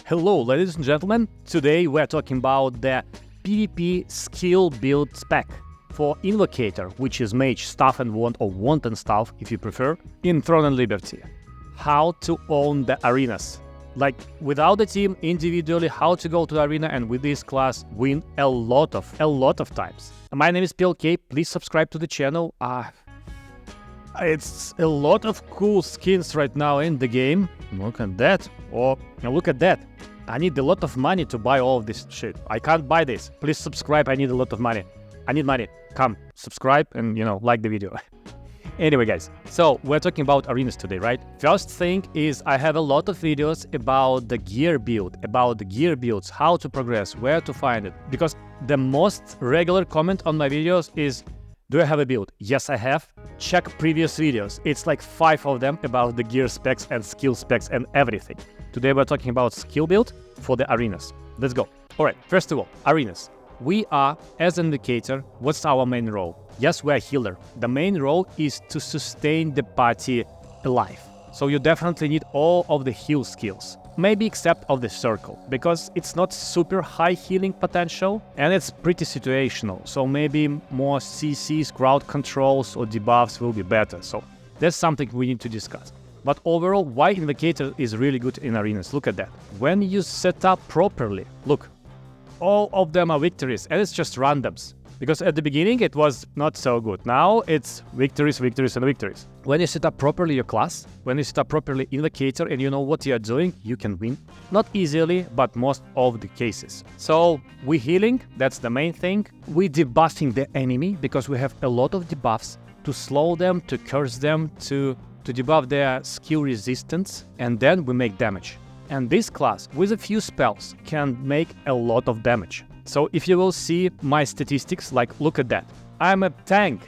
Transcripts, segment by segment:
Hello, ladies and gentlemen. Today we're talking about the PvP skill build spec for Invocator, which is Mage, Staff and Wand, or Wand and Staff if you prefer, in Throne and Liberty. How to own the arenas. Like without the team, individually, how to go to the arena and with this class win a lot of times. My name is PLK. Please subscribe to the channel. It's a lot of cool skins right now in the game. Look at that. Or look at that. I need a lot of money to buy all of this shit. I can't buy this. Please subscribe. I need a lot of money. I need money. Come, subscribe and, like the video. Anyway, guys, so we're talking about arenas today, right? First thing is I have a lot of videos about the gear build, about the gear builds, how to progress, where to find it. Because the most regular comment on my videos is, do I have a build? Yes, I have. Check previous videos. It's like 5 of them about the gear specs and skill specs and everything. Today we're talking about skill build for the arenas. Let's go. All right, first of all, arenas. We are, as an Invocator, what's our main role? Yes, we're a healer. The main role is to sustain the party alive. So you definitely need all of the heal skills. Maybe except of the circle, because it's not super high healing potential and it's pretty situational. So maybe more CCs, crowd controls or debuffs will be better. So that's something we need to discuss. But overall, why Invocator is really good in arenas? Look at that. When you set up properly, look, all of them are victories and it's just randoms. Because at the beginning it was not so good. Now it's victories, victories, and victories. When you set up properly your class, when you set up properly Invocator and you know what you are doing, you can win. Not easily, but most of the cases. So we healing, that's the main thing. We debuffing the enemy because we have a lot of debuffs to slow them, to curse them, to debuff their skill resistance, and then we make damage. And this class, with a few spells, can make a lot of damage. So if you will see my statistics, like look at that. I'm a tank.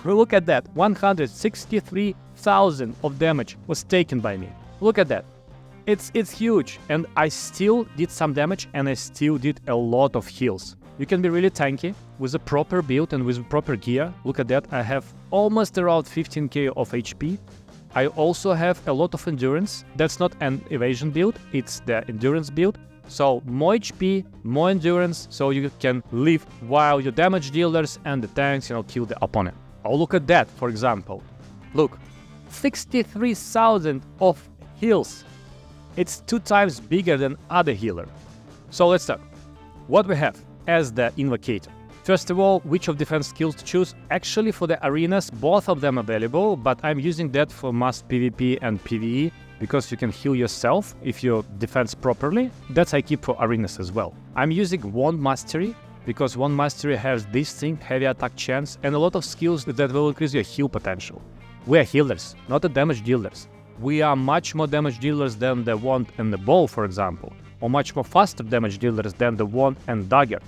Look at that. 163,000 of damage was taken by me. Look at that. It's huge. And I still did some damage and I still did a lot of heals. You can be really tanky with a proper build and with proper gear. Look at that. I have almost around 15k of HP. I also have a lot of endurance. That's not an evasion build. It's the endurance build. So more HP, more endurance, so you can live while your damage dealers and the tanks, kill the opponent. Oh, look at that, for example. Look, 63,000 of heals. It's 2 times bigger than other healer. So let's start. What we have as the Invocator. First of all, which of defense skills to choose? Actually, for the arenas, both of them available, but I'm using that for mass PvP and PvE, because you can heal yourself if you defense properly. That's I keep for arenas as well. I'm using Wand Mastery, because Wand Mastery has this thing, heavy attack chance, and a lot of skills that will increase your heal potential. We are healers, not the damage dealers. We are much more damage dealers than the Wand and the Bow, for example, or much more faster damage dealers than the Wand and Dagger.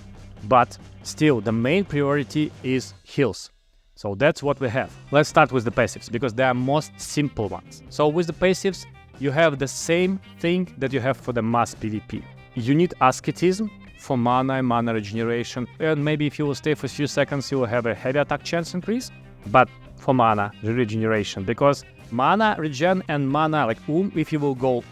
But still, the main priority is heals. So that's what we have. Let's start with the passives, because they are most simple ones. So with the passives, you have the same thing that you have for the mass PvP. You need asceticism for mana and mana regeneration, and maybe if you will stay for a few seconds, you will have a heavy attack chance increase, but for mana regeneration, because mana regen and mana, like if you will go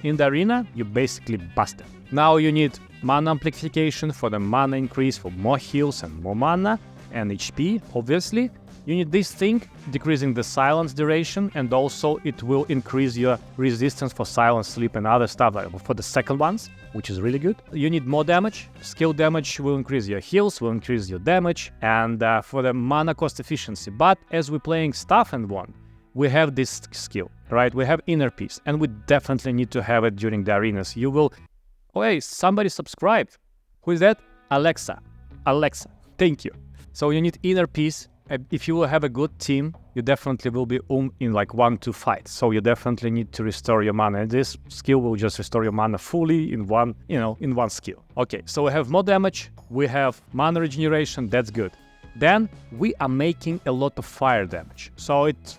in the arena, you basically busted. Now you need mana amplification for the mana increase, for more heals and more mana, and HP, obviously. You need this thing, decreasing the silence duration, and also it will increase your resistance for silence sleep and other stuff for the second ones, which is really good. You need more damage. Skill damage will increase your heals, will increase your damage, and for the mana cost efficiency. But as we're playing Staff and Wand, we have this skill, right? We have Inner Peace, and we definitely need to have it during the arenas. You will... Oh, hey, somebody subscribed. Who is that? Alexa. Alexa, thank you. So you need Inner Peace. If you will have a good team, you definitely will be in like 1-2 fights. So you definitely need to restore your mana. And this skill will just restore your mana fully in one skill. Okay, so we have more damage. We have mana regeneration. That's good. Then we are making a lot of fire damage. So it's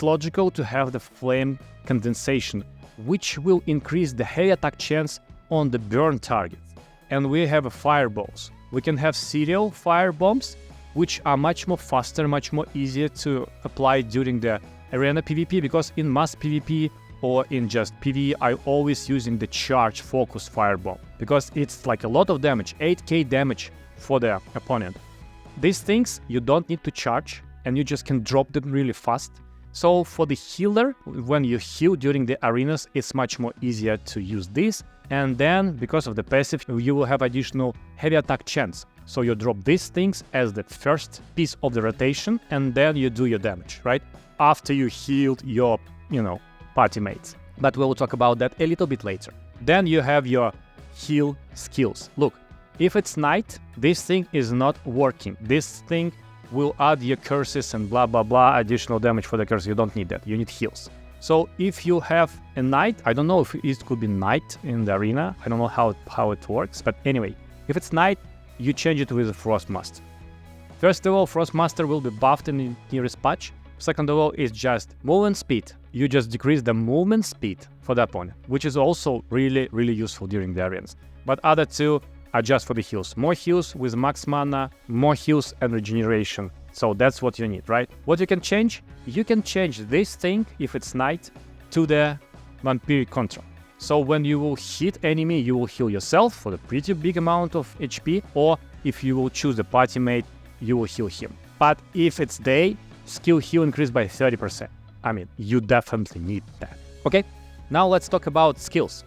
logical to have the flame condensation, which will increase the heavy attack chance on the burn target. And we have fireballs. We can have serial fire bombs, which are much more faster, much more easier to apply during the arena PvP, because in mass PvP or in just PvE, I always using the charge focus fireball because it's like a lot of damage, 8k damage for the opponent. These things you don't need to charge and you just can drop them really fast. So for the healer, when you heal during the arenas, it's much more easier to use this. And then because of the passive, you will have additional heavy attack chance. So you drop these things as the first piece of the rotation, and then you do your damage, right? After you healed your, party mates. But we'll talk about that a little bit later. Then you have your heal skills. Look, if it's night, this thing is not working. This thing will add your curses and blah, blah, blah, additional damage for the curse. You don't need that. You need heals. So if you have a knight, I don't know if it could be knight in the arena. I don't know how it works. But anyway, if it's knight, you change it with a Frostmaster. First of all, Frostmaster will be buffed in the nearest patch. Second of all, it's just movement speed. You just decrease the movement speed for the opponent, which is also really, really useful during the arenas. But other two are just for the heals. More heals with max mana, more heals and regeneration. So that's what you need, right? What you can change? You can change this thing, if it's knight, to the vampiric control. So when you will hit enemy, you will heal yourself for a pretty big amount of HP, or if you will choose the party mate, you will heal him. But if it's day, skill heal increase by 30%. I mean, you definitely need that. Okay, now let's talk about skills.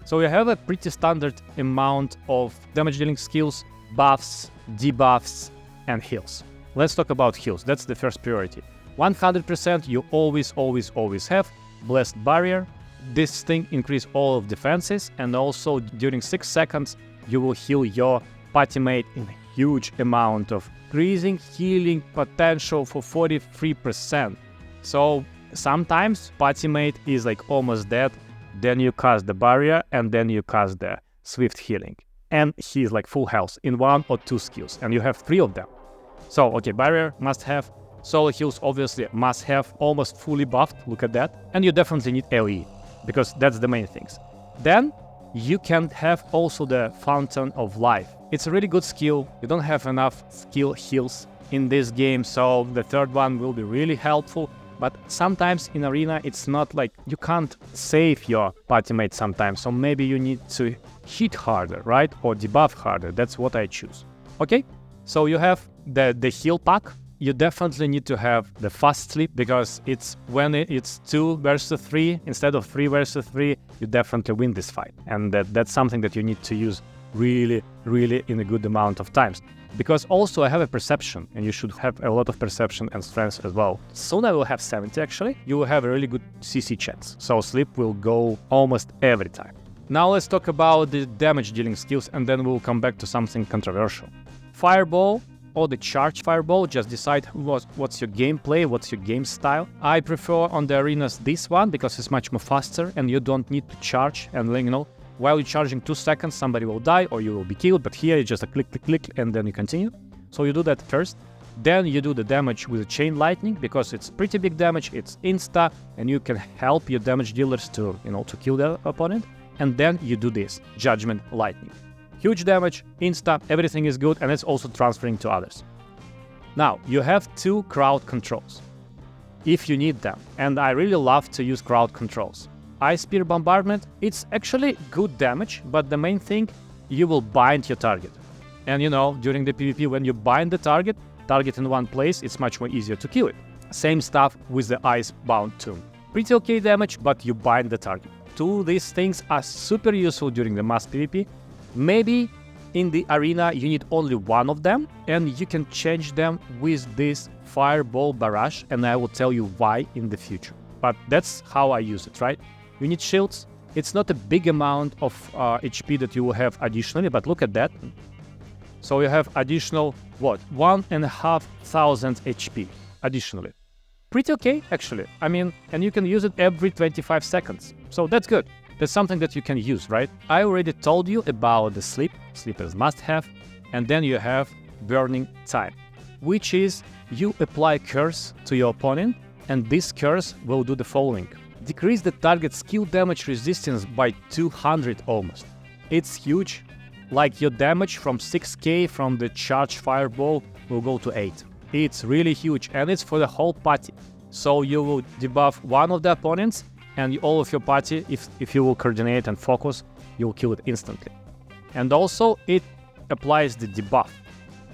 So you have a pretty standard amount of damage dealing skills, buffs, debuffs, and heals. Let's talk about heals. That's the first priority. 100% you always have Blessed Barrier. This thing increase all of defenses, and also during 6 seconds you will heal your party mate in a huge amount of increasing healing potential for 43%. So sometimes party mate is like almost dead, then you cast the barrier and then you cast the swift healing, and he's like full health in 1 or 2 skills, and you have 3 of them. So okay, barrier must have, solo heals obviously must have, almost fully buffed, look at that, and you definitely need AoE because that's the main things. Then you can have also the Fountain of Life. It's a really good skill. You don't have enough skill heals in this game, so the third one will be really helpful. But sometimes in arena, it's not like you can't save your party mate sometimes, so maybe you need to hit harder, right? Or debuff harder. That's what I choose. Okay, so you have the heal pack. You definitely need to have the fast sleep, because it's when it's 2 versus 3 instead of 3 versus 3, you definitely win this fight. And that's something that you need to use really, really in a good amount of times. Because also I have a perception, and you should have a lot of perception and strength as well. Soon I will have 70 actually. You will have a really good CC chance. So sleep will go almost every time. Now let's talk about the damage dealing skills, and then we'll come back to something controversial. Fireball or the charge fireball, just decide what's your gameplay, what's your game style. I prefer on the arenas this one because it's much more faster and you don't need to charge, and while you're charging 2 seconds somebody will die or you will be killed, but here it's just a click and then you continue. So you do that first, then you do the damage with a chain lightning because it's pretty big damage, it's insta, and you can help your damage dealers to to kill the opponent. And then you do this judgment lightning. Huge damage, insta, everything is good, and it's also transferring to others. Now, you have 2 crowd controls, if you need them, and I really love to use crowd controls. Ice Spear Bombardment, it's actually good damage, but the main thing, you will bind your target. And during the PvP, when you bind the target in one place, it's much more easier to kill it. Same stuff with the Ice-bound Tomb. Pretty okay damage, but you bind the target. 2 these things are super useful during the mass PvP. Maybe in the arena you need only 1 of them, and you can change them with this Fireball Barrage, and I will tell you why in the future. But that's how I use it, right? You need shields. It's not a big amount of HP that you will have additionally, but look at that. So you have additional, 1,500 HP additionally. Pretty okay, actually. I mean, and you can use it every 25 seconds. So that's good. That's something that you can use, right? I already told you about the sleep. Sleep is must-have. And then you have burning time, which is you apply curse to your opponent, and this curse will do the following. Decrease the target skill damage resistance by 200 almost. It's huge. Like your damage from 6k from the charge fireball will go to 8. It's really huge, and it's for the whole party. So you will debuff one of the opponents, and all of your party, if you will coordinate and focus, you will kill it instantly. And also it applies the debuff.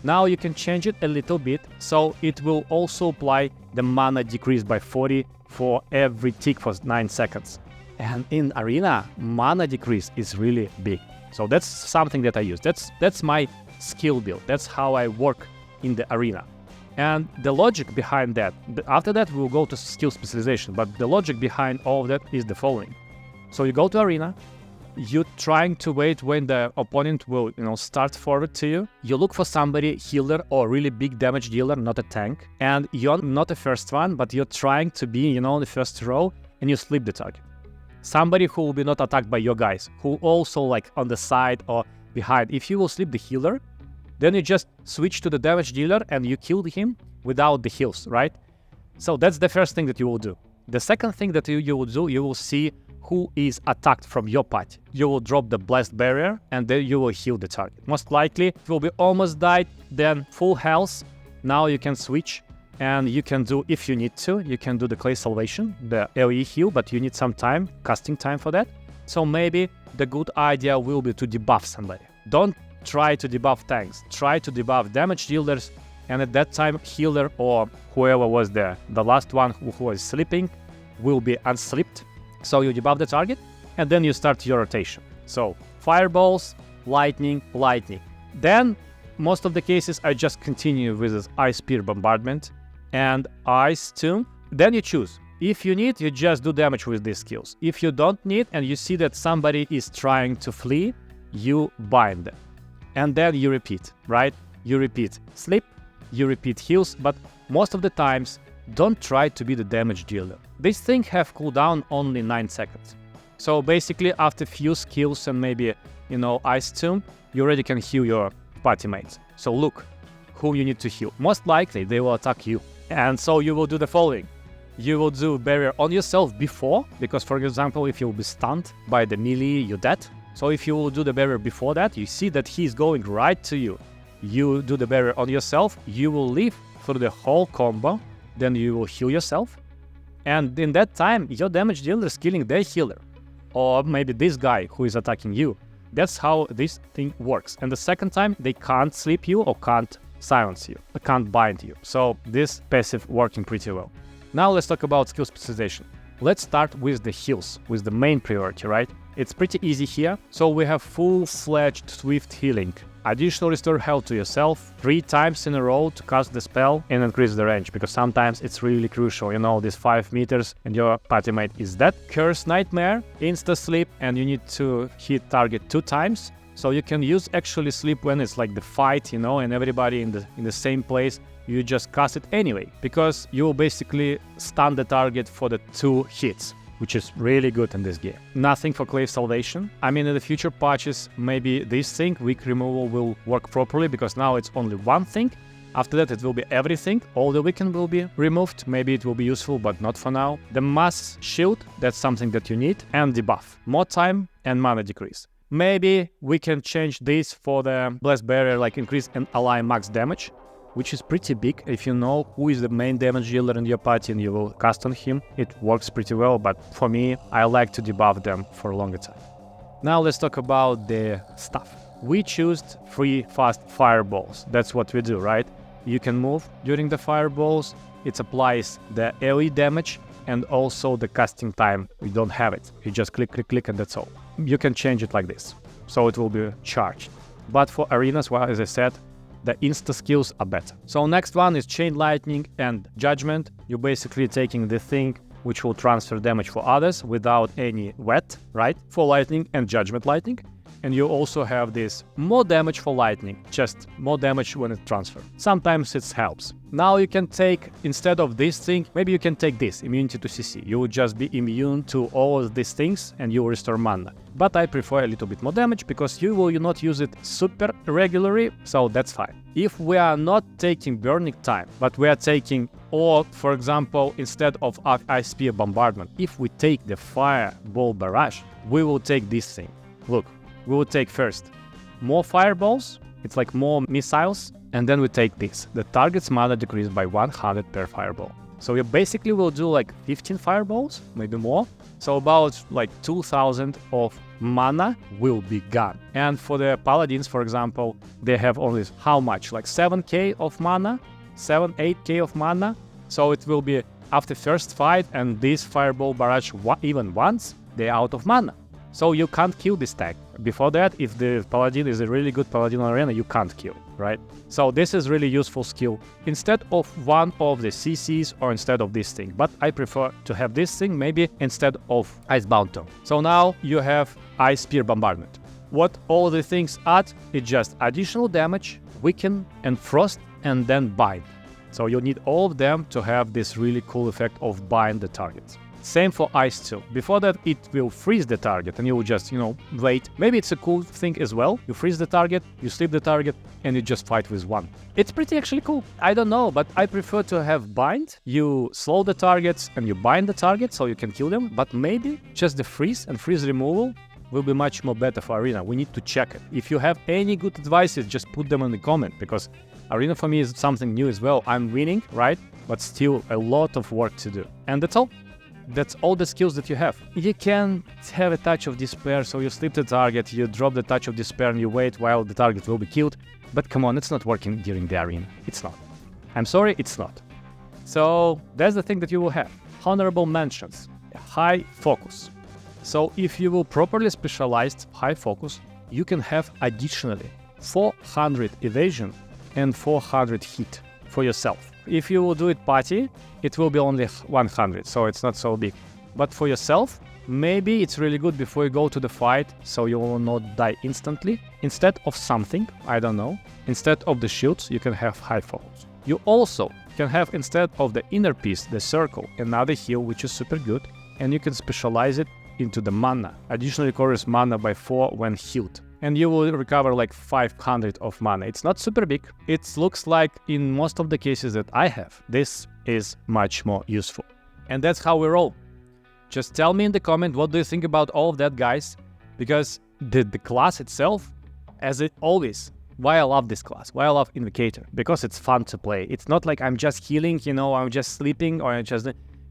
Now you can change it a little bit, so it will also apply the mana decrease by 40 for every tick for 9 seconds. And in Arena, mana decrease is really big. So that's something that I use. That's my skill build. That's how I work in the Arena. And the logic behind that, after that we'll go to skill specialization, but the logic behind all of that is the following. So you go to Arena, you're trying to wait when the opponent will, start forward to you. You look for somebody, healer or really big damage dealer, not a tank. And you're not the first one, but you're trying to be, in the first row, and you sleep the target. Somebody who will be not attacked by your guys, who also like on the side or behind. If you will sleep the healer, then you just switch to the damage dealer and you kill him without the heals, right? So that's the first thing that you will do. The second thing that you will do, you will see who is attacked from your party. You will drop the blast barrier and then you will heal the target. Most likely it will be almost died, then full health. Now you can switch and you can do, if you need to, you can do the clay salvation, the AoE heal, but you need some time, casting time for that. So maybe the good idea will be to debuff somebody. Don't try to debuff tanks, try to debuff damage dealers, and at that time healer or whoever was there, the last one who was sleeping will be unsleeped. So you debuff the target and then you start your rotation. So fireballs, lightning, lightning. Then most of the cases I just continue with this ice spear bombardment and ice tomb. Then you choose. If you need, you just do damage with these skills. If you don't need and you see that somebody is trying to flee, you bind them. And then you repeat, right? You repeat sleep, you repeat heals, but most of the times, don't try to be the damage dealer. These things have cooldown only 9 seconds. So basically, after few skills and maybe, Ice Tomb, you already can heal your party mates. So look who you need to heal. Most likely, they will attack you. And so you will do the following. You will do barrier on yourself before, because for example, if you will be stunned by the melee, you're dead. So if you will do the barrier before that, you see that he's going right to you. You do the barrier on yourself, you will live through the whole combo, then you will heal yourself. And in that time, your damage dealer is killing their healer. Or maybe this guy who is attacking you. That's how this thing works. And the second time, they can't sleep you or can't silence you, or can't bind you. So this passive working pretty well. Now let's talk about skill specialization. Let's start with the heals, with the main priority, right? It's pretty easy here. So we have full-fledged swift healing. Additional restore health to yourself 3 times in a row to cast the spell and increase the range, because sometimes it's really crucial, this 5 meters and your party mate is dead. Curse Nightmare, insta sleep, and you need to hit target 2 times. So you can use actually sleep when it's like the fight, and everybody in the same place. You just cast it anyway, because you will basically stun the target for the 2 hits, which is really good in this game. Nothing for clay salvation. I mean, in the future patches, maybe this thing, weak removal, will work properly, because now it's only one thing. After that, it will be everything. All the weaken will be removed. Maybe it will be useful, but not for now. The mass shield, that's something that you need. And debuff. More time and mana decrease. Maybe we can change this for the blast barrier, like increase and ally max damage, which is pretty big. If you know who is the main damage dealer in your party and you will cast on him, it works pretty well, but for me, I like to debuff them for a longer time. Now let's talk about the stuff. We chose 3 fast fireballs. That's what we do, right? You can move during the fireballs. It applies the AoE damage and also the casting time. We don't have it. You just click, click, click, and that's all. You can change it like this, so it will be charged. But for arenas, well, as I said, the insta skills are better. So next one is Chain Lightning and Judgment. You're basically taking the thing which will transfer damage for others without any wet, right? For Lightning and Judgment Lightning. And you also have this more damage for Lightning, just more damage when it transfers. Sometimes it helps. Now you can take, instead of this thing, maybe you can take this, immunity to CC. You will just be immune to all of these things and you will restore mana. But I prefer a little bit more damage because you will not use it super regularly, so that's fine. If we are not taking Burning Time, but we are taking, or for example, instead of Ice Spear Bombardment, if we take the Fireball Barrage, we will take this thing. Look. We will take first more fireballs, it's like more missiles, and then we take this. The target's mana decreased by 100 per fireball. So you basically will do like 15 fireballs, maybe more. So about like 2000 of mana will be gone. And for the paladins, for example, they have only how much? Like 7k of mana, 8k of mana. So it will be after first fight and this fireball barrage even once, they're out of mana. So you can't kill this tank. Before that, if the paladin is a really good paladin arena, you can't kill, right? So this is really useful skill instead of one of the CCs or instead of this thing. But I prefer to have this thing maybe instead of Icebound Tome. So now you have Ice Spear Bombardment. What all the things add is just additional damage, weaken and frost and then bind. So you need all of them to have this really cool effect of bind the targets. Same for Ice 2. Before that, it will freeze the target and you will just, wait. Maybe it's a cool thing as well. You freeze the target, you sleep the target, and you just fight with one. It's pretty actually cool. I don't know, but I prefer to have bind. You slow the targets and you bind the target so you can kill them. But maybe just the freeze and freeze removal will be much more better for Arena. We need to check it. If you have any good advices, just put them in the comment, because Arena for me is something new as well. I'm winning, right? But still a lot of work to do. And that's all. That's all the skills that you have. You can have a Touch of Despair, so you sleep the target, you drop the Touch of Despair and you wait while the target will be killed. But come on, it's not working during the arena. It's not. I'm sorry, it's not. So that's the thing that you will have. Honorable mentions. High focus. So if you will properly specialize high focus, you can have additionally 400 evasion and 400 hit for yourself. If you will do it party, it will be only 100, so it's not so big. But for yourself, maybe it's really good before you go to the fight, so you will not die instantly. Instead of something, I don't know, instead of the shields, you can have high focus. You also can have, instead of the inner piece, the circle, another heal, which is super good, and you can specialize it into the mana. Additionally recovers mana by 4 when healed. And you will recover like 500 of mana. It's not super big. It looks like in most of the cases that I have, this is much more useful. And that's how we roll. Just tell me in the comment what do you think about all of that, guys, because the class itself, as it always, why I love this class, why I love Invocator, because it's fun to play. It's not like I'm just healing, I'm just sleeping, or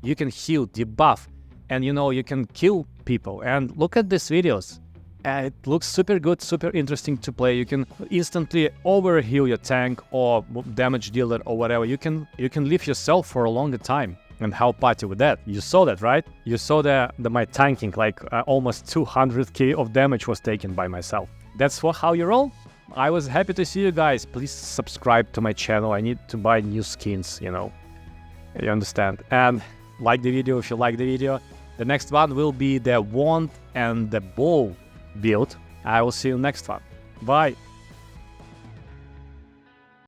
you can heal, debuff, and you can kill people. And look at these videos. It looks super good, super interesting to play. You can instantly overheal your tank or damage dealer or whatever. You can live yourself for a longer time and help party with that. You saw that, right? You saw my tanking, like almost 200k of damage was taken by myself. That's how you roll. I was happy to see you guys. Please subscribe to my channel. I need to buy new skins, You understand. And like the video if you like the video. The next one will be the wand and the bow build. I will see you next one. Bye.